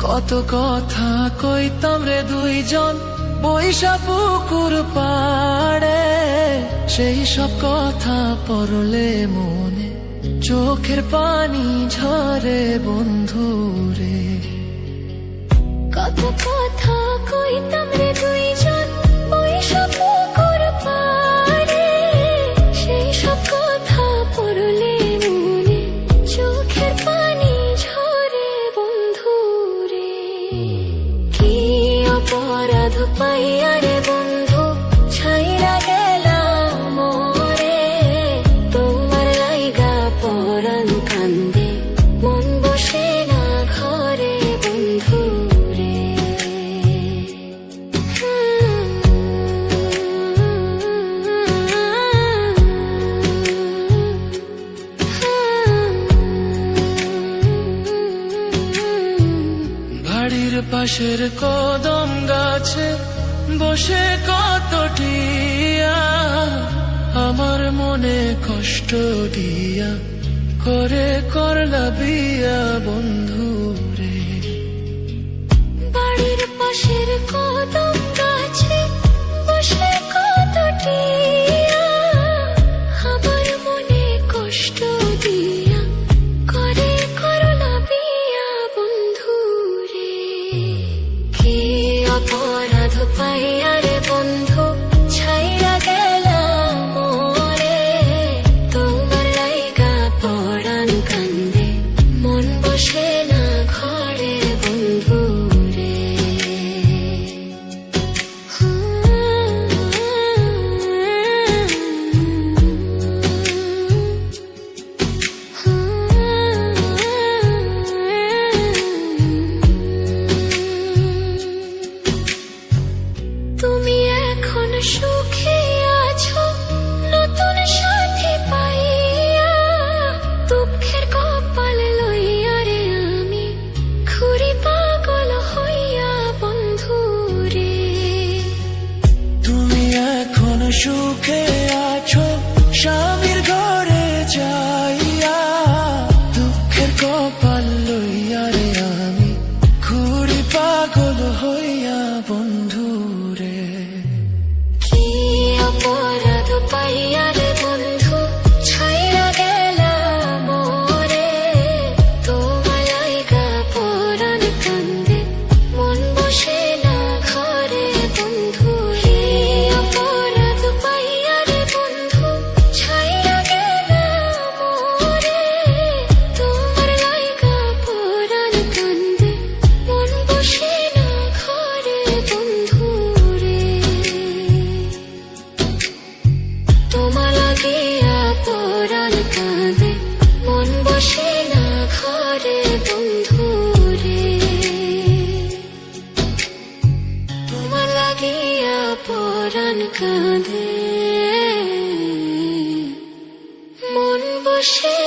কত কথা কইতাম রে দুইজন বৈশা পুকুর পাড়ে, সেই সব কথা পড়লে মনে চোখের পানি ঝরে বন্ধু রে। কত কথা কইতাম রে দুইজন বৈশা পুকুর পাড়ে, সেই সব কথা পড়লে মনে চোখের পানি ঝরে বন্ধু রে। কি অপরাধ পাইয়া রে বন্ধু ছাইরা গেলাম মোরে, তোমার লাইগা পরাণ কান্দে মন বসে না ঘরে বন্ধু রে। বাড়ির পাশের কদম গাছে বসে কত টিয়া, আমার মনে কষ্ট দিয়া করে করলা বিয়া বন্ধু রে। বাড়ির পাশের কদম গাছে বসে কত টিয়া, আমার মনে কষ্ট দিয়া করে করলা বিয়া বন্ধু রে। কি অপরাধ পাইয়া রে বন্ধু ছাইরা গেলাম মোরে, তোমার লাইগা পরাণ কান্দে মন বসে না ঘরে বন্ধু রে। তুমি এখন সুখে আছো নতুন সাথী পাইয়া, দুঃখের কপাল লইয়া রে আমি ঘুরি পাগল হইয়া বন্ধু রে। তুমি এখন সুখে আছো স্বামীর ঘরে যাইয়া, দুঃখের কপাল লইয়া রে আমি ঘুরি পাগল হইয়া বন্ধু রে। কি অপরাধ পাইয়া রে বন্ধু ছাইরা গেলাম মোরে, তোমার লাইগা পরাণ কান্দে মন বসে না ঘরে বন্ধু রে। অপরাধ পাইয়া রে বন্ধু ছাইরা গেলাম মোরে, তোমার লাইগা পরাণ কান্দে মন বসে না ঘরে বন্ধু রে। তোমার লাগিয়া পরাণ কাঁদে মন বসে না ঘরে বন্ধু রে। তোমার লাগিয়া পরাণ কাঁদে মন বসে